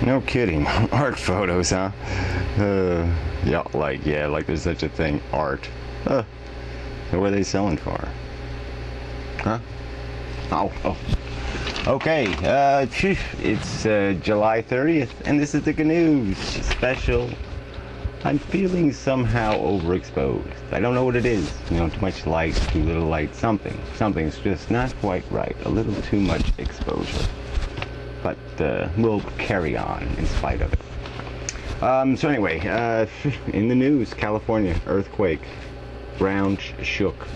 No kidding. Art photos, huh? Yeah, like there's such a thing. Art. What are they selling for? Huh? Oh. Okay, it's July 30th, and this is the gAnooze special. I'm feeling somehow overexposed. I don't know what it is. You know, too much light, too little light, something. Something's just not quite right. A little too much exposure. But we'll carry on in spite of it. So anyway, in the news, California, earthquake. Ground shook.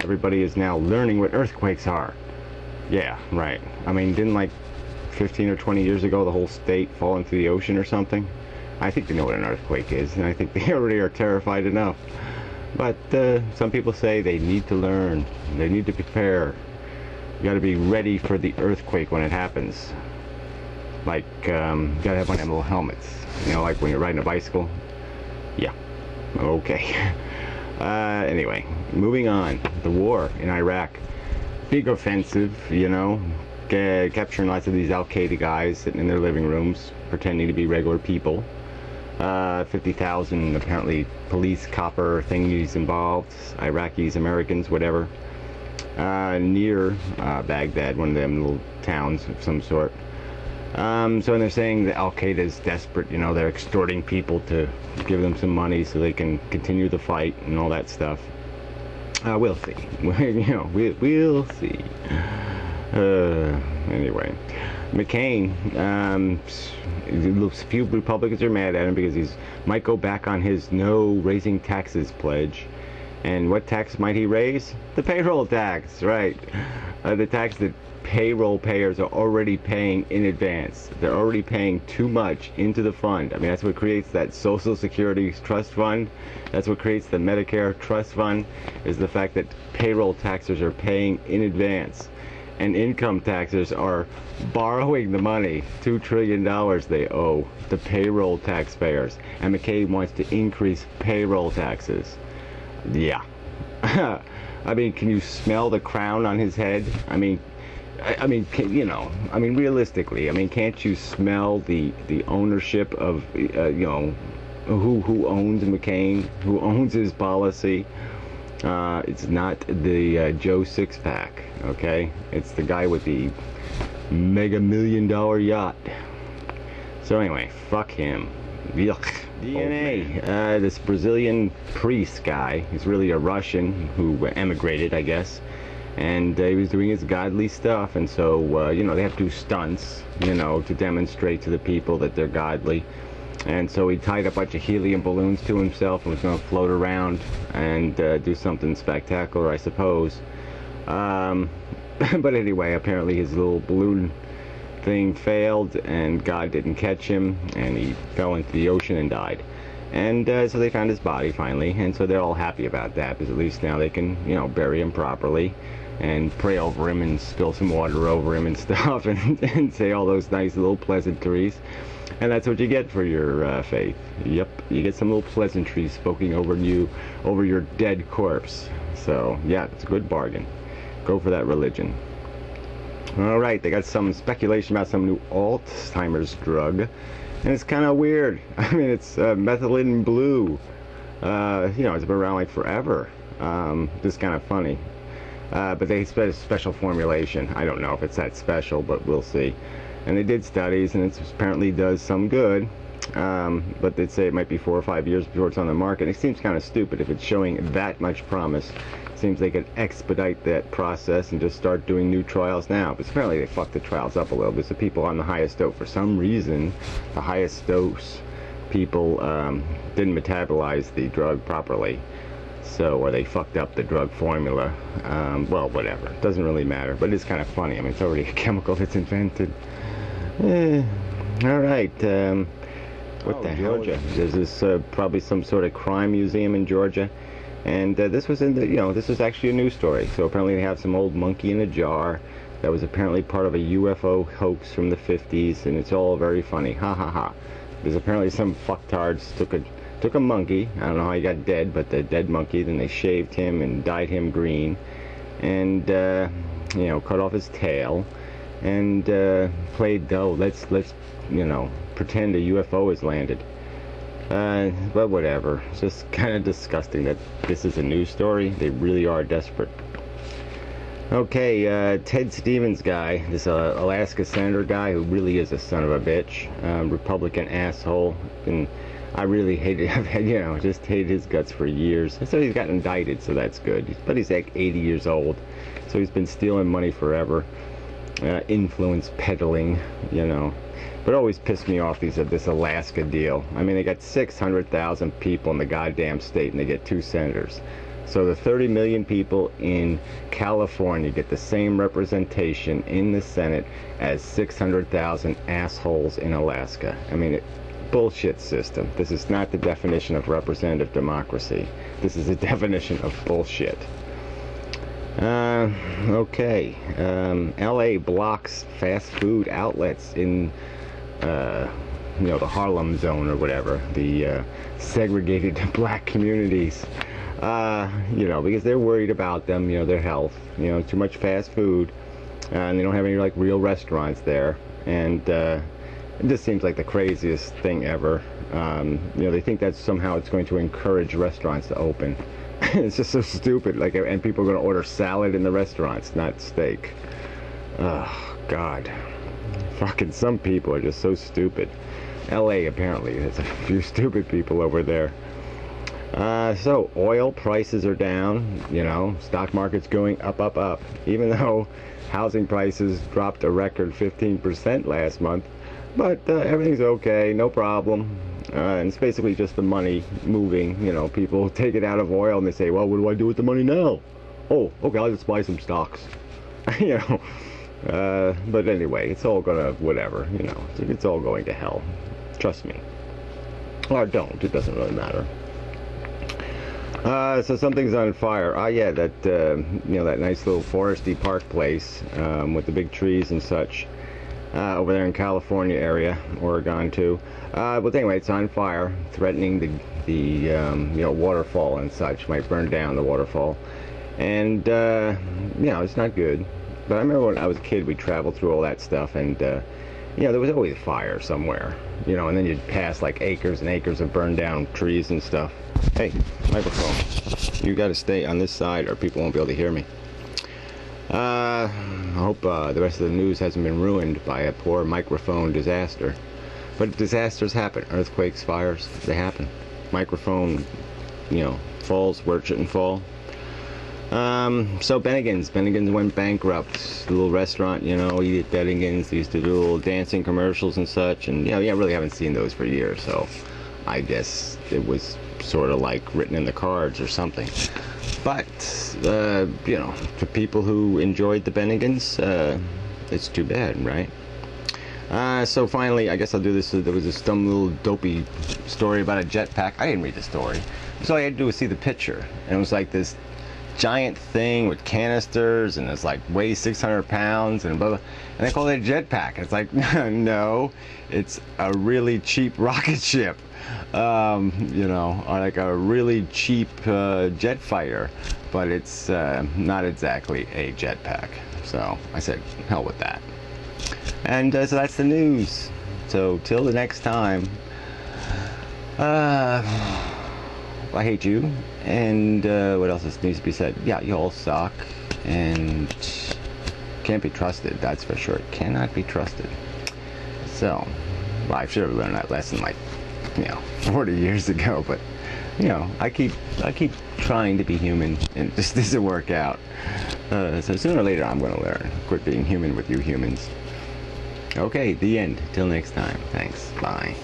Everybody is now learning what earthquakes are. Yeah, right. I mean, didn't like 15 or 20 years ago the whole state fall into the ocean or something? I think they know what an earthquake is, and I think they already are terrified enough. But some people say they need to learn. They need to prepare. You got to be ready for the earthquake when it happens. Like, you got to have one of them little helmets. You know, like when you're riding a bicycle. Yeah. Okay. Anyway, moving on. The war in Iraq. Big offensive, you know. Capturing lots of these Al-Qaeda guys sitting in their living rooms, pretending to be regular people. 50,000 apparently police copper thingies involved, Iraqis, Americans, whatever, near Baghdad, one of them little towns of some sort. So they're saying that Al-Qaeda is desperate, you know, they're extorting people to give them some money so they can continue the fight and all that stuff. We'll see. You know, we'll see. Anyway, McCain, a few Republicans are mad at him because he might go back on his no raising taxes pledge. And what tax might he raise? The payroll tax, right? The tax that payroll payers are already paying in advance. They're already paying too much into the fund. I mean, that's what creates that Social Security trust fund. That's what creates the Medicare trust fund, is the fact that payroll taxers are paying in advance. And income taxers are borrowing the money, $2 trillion they owe the payroll taxpayers. And McCain wants to increase payroll taxes. Yeah. I mean, can you smell the crown on his head? I mean, you know, I mean, realistically, I mean, can't you smell the ownership of, you know, who owns McCain, who owns his policy? It's not the Joe Six-Pack, okay? It's the guy with the mega $1 million yacht. So anyway, fuck him. Yuck. DNA. This Brazilian priest guy, he's really a Russian who emigrated, I guess. And he was doing his godly stuff, and so, you know, they have to do stunts, you know, to demonstrate to the people that they're godly. And so he tied a bunch of helium balloons to himself and was going to float around and do something spectacular, I suppose. But anyway, apparently his little balloon thing failed, and God didn't catch him, and he fell into the ocean and died. And so they found his body finally, and so they're all happy about that, because at least now they can, you know, bury him properly and pray over him and spill some water over him and stuff, and say all those nice little pleasantries. And that's what you get for your faith. Yep, you get some little pleasantries spoken over you, over your dead corpse. So yeah, it's a good bargain. Go for that religion. All right, they got some speculation about some new Alzheimer's drug, and it's kind of weird. I mean, it's methylene blue. You know, it's been around like forever. Just kind of funny. But they expect a special formulation. I don't know if it's that special, but we'll see. And they did studies, and it apparently does some good. But they'd say it might be 4 or 5 years before it's on the market. It seems kind of stupid if it's showing that much promise. It seems they could expedite that process and just start doing new trials now. But apparently they fucked the trials up a little bit. So people on the highest dose, for some reason, the highest dose people didn't metabolize the drug properly. So, or they fucked up the drug formula. Well, whatever. It doesn't really matter. But it's kind of funny. I mean, it's already a chemical that's invented. All right. What the hell? Georgia. There's this probably some sort of crime museum in Georgia. And this was in the, you know, this was actually a news story. So apparently they have some old monkey in a jar that was apparently part of a UFO hoax from the 50s. And it's all very funny. Ha ha ha. There's apparently some fucktards took a monkey, I don't know how he got dead, but the dead monkey, then they shaved him and dyed him green, and you know, cut off his tail, and played, oh, let's you know, pretend a UFO has landed. But whatever. It's just kind of disgusting that this is a news story. They really are desperate. Okay, Ted Stevens guy, this Alaska senator guy who really is a son of a bitch, Republican asshole, and I really hated, you know, just hated his guts for years. So he's got indicted, so that's good. But he's like 80 years old, so he's been stealing money forever, influence peddling, you know. But always pissed me off, this Alaska deal. I mean, they got 600,000 people in the goddamn state, and they get 2 senators. So the 30 million people in California get the same representation in the Senate as 600,000 assholes in Alaska. I mean, bullshit system. This is not the definition of representative democracy. This is a definition of bullshit. Okay. LA blocks fast food outlets in, you know, the Harlem zone or whatever, the segregated black communities. You know, because they're worried about them, you know, their health, you know, too much fast food, and they don't have any, like, real restaurants there, and it just seems like the craziest thing ever. You know, they think that somehow it's going to encourage restaurants to open. It's just so stupid, like, and people are going to order salad in the restaurants, not steak. Oh, God. Fucking some people are just so stupid. LA, apparently, there's a few stupid people over there. So oil prices are down, you know, stock market's going up, up, up, even though housing prices dropped a record 15% last month, but everything's okay, no problem. And it's basically just the money moving, you know, people take it out of oil and they say, well, what do I do with the money now? Oh, okay, I'll just buy some stocks. You know, but anyway, it's all gonna, whatever, you know, it's all going to hell. Trust me. Or don't, it doesn't really matter. So something's on fire. Yeah, that, you know, that nice little foresty park place, with the big trees and such, over there in California area, Oregon too. But anyway, it's on fire, threatening the you know, waterfall and such. Might burn down the waterfall. And, you know, it's not good. But I remember when I was a kid, we traveled through all that stuff, and, you know, there was always fire somewhere, you know, and then you'd pass like acres and acres of burned down trees and stuff. Hey, microphone, you gotta stay on this side or people won't be able to hear me. I hope the rest of the news hasn't been ruined by a poor microphone disaster. But disasters happen. Earthquakes, fires, they happen. Microphone, you know, falls where it shouldn't fall. So Bennigan's went bankrupt. The little restaurant, you know, eat at Bennigan's. They used to do little dancing commercials and such, and, you know, yeah, I really haven't seen those for years, so I guess it was sort of like written in the cards or something. But, you know, for people who enjoyed the Bennigan's, it's too bad, right? So finally, I guess I'll do this. There was this dumb little dopey story about a jetpack. I didn't read the story. So all I had to do was see the picture, and it was like this giant thing with canisters, and it's like weighs 600 pounds and blah, blah, and they call it a jetpack. It's like, no, it's a really cheap rocket ship, you know, or like a really cheap jet fighter, but it's not exactly a jetpack. So I said, hell with that. And so that's the news. So till the next time, I hate you, and what else needs to be said? Yeah, you all suck, and can't be trusted, that's for sure. Cannot be trusted. So, well, I should have learned that lesson, like, you know, 40 years ago, but, you know, I keep trying to be human, and it just doesn't work out. So sooner or later I'm going to learn. Quit being human with you humans. Okay, the end. Till next time. Thanks. Bye.